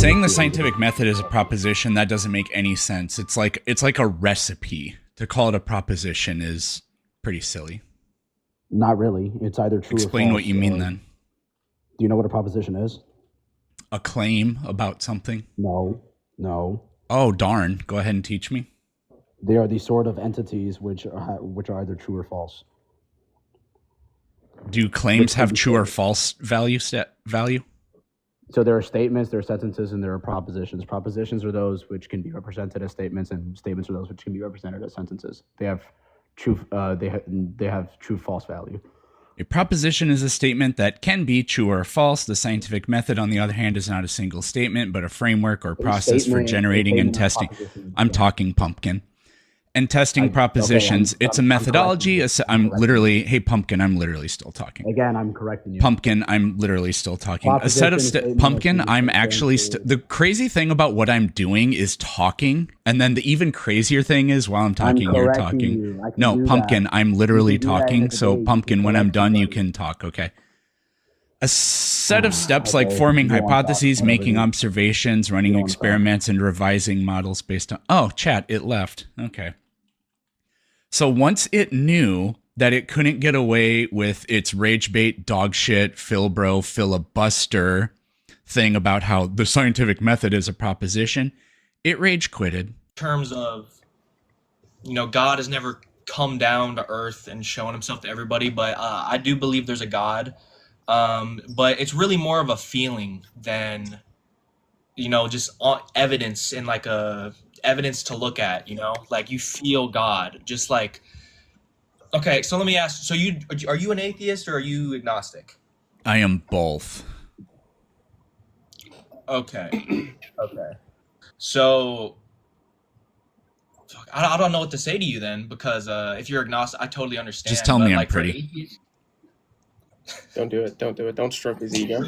Saying the scientific method is a proposition, that doesn't make any sense. It's like a recipe. To call it a proposition is pretty silly. Not really. It's either true or false. Explain what you mean then. Do you know what a proposition is? A claim about something? No. Oh, darn. Go ahead and teach me. They are the sort of entities which are either true or false. Do claims have true or false value? So there are statements, there are sentences, and there are propositions. Propositions are those which can be represented as statements, and statements are those which can be represented as sentences. They have true false value. A proposition is a statement that can be true or false. The scientific method, on the other hand, is not a single statement, but a framework or process for generating and testing. I'm talking pumpkin. And testing propositions. It's a methodology. I'm literally, hey, Pumpkin, I'm literally still talking. Again, I'm correcting you. Pumpkin, I'm literally still talking. A set of Pumpkin, I'm actually the crazy thing about what I'm doing is talking. And then the even crazier thing is while I'm talking, you're talking. No, Pumpkin, I'm literally talking. So Pumpkin, when I'm done, you can talk. Okay. A set of steps like forming hypotheses, making observations, running experiments, and revising models based on. Oh, chat, it left. Okay. So once it knew that it couldn't get away with its rage bait, dog shit, filbro, filibuster thing about how the scientific method is a proposition, it rage quitted. In terms of, God has never come down to earth and shown himself to everybody, but I do believe there's a God. But it's really more of a feeling than, just evidence and like evidence to look at, like you feel God, just like, okay, so let me ask, so are you an atheist or are you agnostic? I am both. Okay. So I don't know what to say to you then, because if you're agnostic, I totally understand. Just tell me I'm pretty. Don't do it. Don't stroke his ego.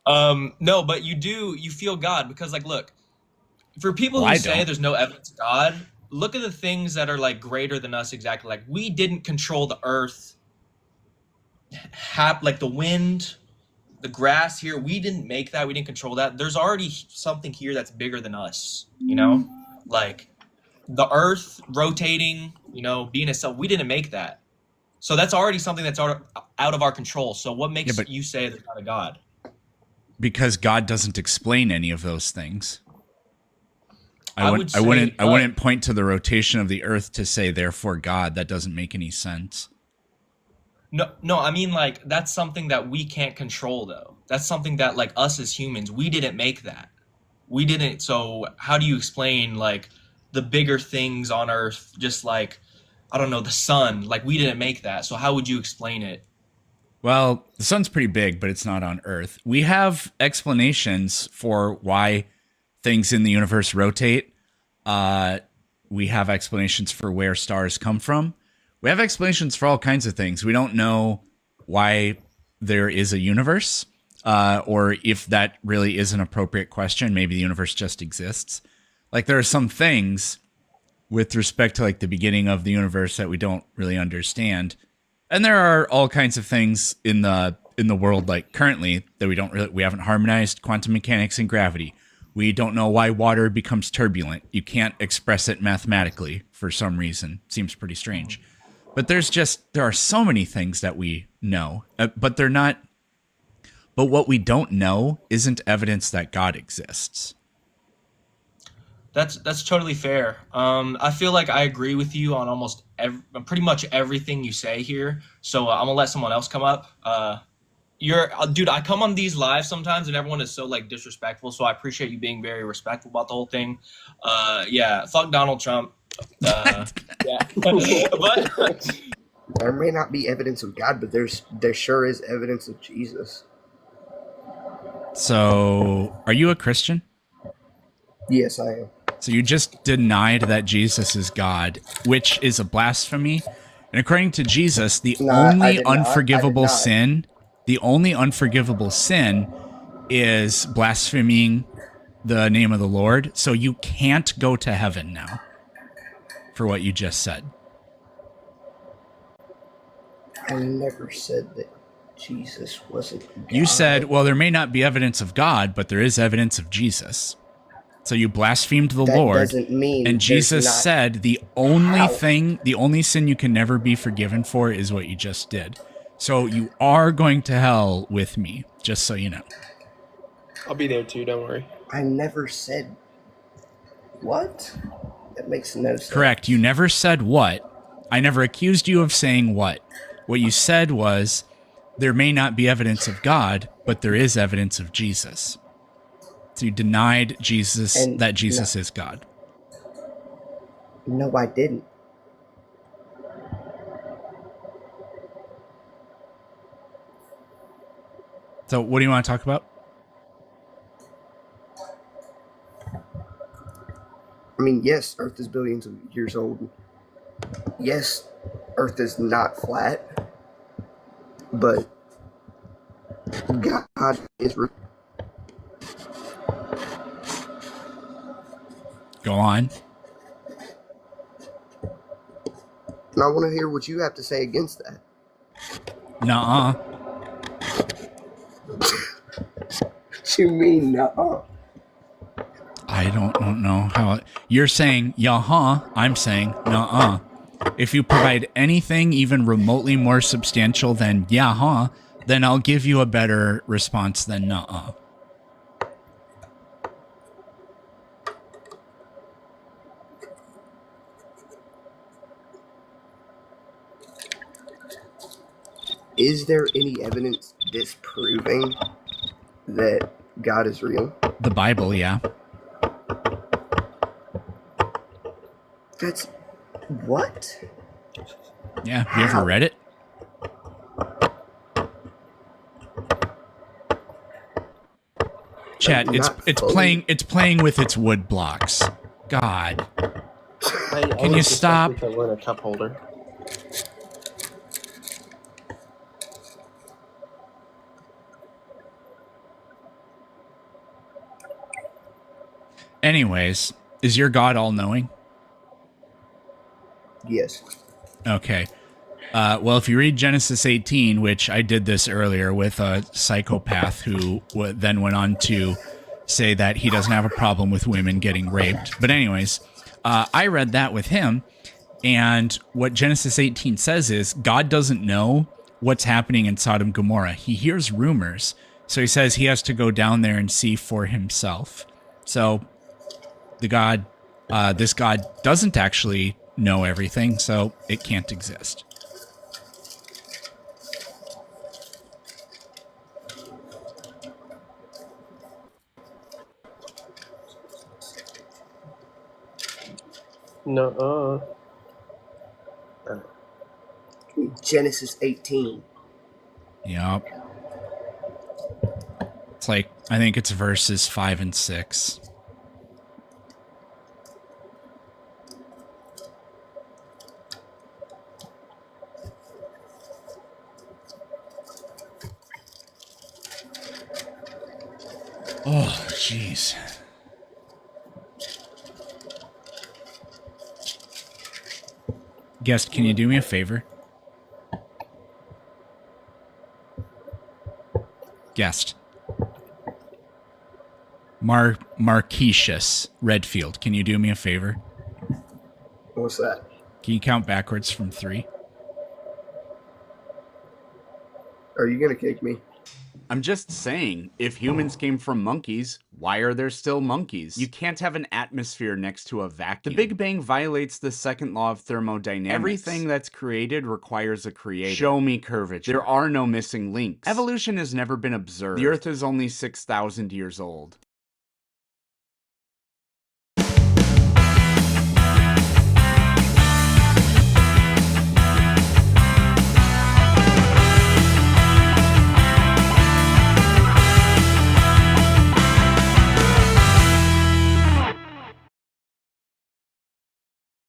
No, but you feel God, because like, look, for people who say there's no evidence of God, look at the things that are like greater than us. Exactly. Like we didn't control the earth, like the wind, the grass here. We didn't make that. We didn't control that. There's already something here that's bigger than us, like the earth rotating, being itself. We didn't make that. So that's already something that's out of our control. So what makes you say there's not a God? Because God doesn't explain any of those things. I wouldn't point to the rotation of the earth to say, therefore God. That doesn't make any sense. No, I mean, like, that's something that we can't control, though. That's something that, like, us as humans, we didn't make that. We didn't. So how do you explain, like, the bigger things on earth, just like, I don't know, the sun? Like, we didn't make that. So how would you explain it? Well, the sun's pretty big, but it's not on Earth. We have explanations for why things in the universe rotate. We have explanations for where stars come from. We have explanations for all kinds of things. We don't know why there is a universe, or if that really is an appropriate question. Maybe the universe just exists. Like there are some things with respect to like the beginning of the universe that we don't really understand. And there are all kinds of things in the world like currently that we haven't harmonized quantum mechanics and gravity. We don't know why water becomes turbulent. You can't express it mathematically for some reason. Seems pretty strange. But there are so many things that we know, but they're not. But what we don't know isn't evidence that God exists. That's totally fair. I feel like I agree with you on almost pretty much everything you say here. So I'm gonna let someone else come up. Dude, I come on these lives sometimes and everyone is so like disrespectful. So I appreciate you being very respectful about the whole thing. Yeah, fuck Donald Trump. Yeah, but there may not be evidence of God, but there sure is evidence of Jesus. So, are you a Christian? Yes, I am. So you just denied that Jesus is God, which is a blasphemy. And according to Jesus, the only unforgivable sin is blaspheming the name of the Lord. So you can't go to heaven now for what you just said. I never said that. Jesus wasn't God. You said, well, there may not be evidence of God, but there is evidence of Jesus. So you blasphemed the That Lord. doesn't mean And there's Jesus not- said the only How? thing, the only sin you can never be forgiven for is what you just did. So you are going to hell with me, just so you know. I'll be there too. Don't worry. I never said what? That makes no sense. Correct. You never said what. I never accused you of saying what. What you said was, there may not be evidence of God, but there is evidence of Jesus. So you denied Jesus, And that Jesus no. is God. No, I didn't. So what do you want to talk about? I mean, yes, Earth is billions of years old. Yes, Earth is not flat. But God is real. Go on. And I want to hear what you have to say against that. Nuh-uh. What you mean, no? I don't know how. You're saying, yeah-huh. I'm saying, nuh-uh. If you provide anything even remotely more substantial than yeah-huh, then I'll give you a better response than nuh-uh. Is there any evidence disproving that God is real? The Bible, yeah. That's what? Yeah, have you ever read it? Chat, it's playing with its wood blocks. God. Can you stop? I win a cup holder. Anyways, is your God all-knowing? Yes. Okay. Well, if you read Genesis 18, which I did this earlier with a psychopath who then went on to say that he doesn't have a problem with women getting raped. But anyways, I read that with him. And what Genesis 18 says is God doesn't know what's happening in Sodom and Gomorrah. He hears rumors. So he says he has to go down there and see for himself. So this God doesn't actually know everything, so it can't exist. No. Genesis 18. Yep. It's like, I think it's verses 5 and 6. Oh, jeez. Guest, can you do me a favor? Guest. Marquisius Redfield, can you do me a favor? What's that? Can you count backwards from 3? Are you going to kick me? I'm just saying, if humans came from monkeys, why are there still monkeys? You can't have an atmosphere next to a vacuum. The Big Bang violates the second law of thermodynamics. Everything that's created requires a creator. Show me curvature. There are no missing links. Evolution has never been observed. The Earth is only 6,000 years old.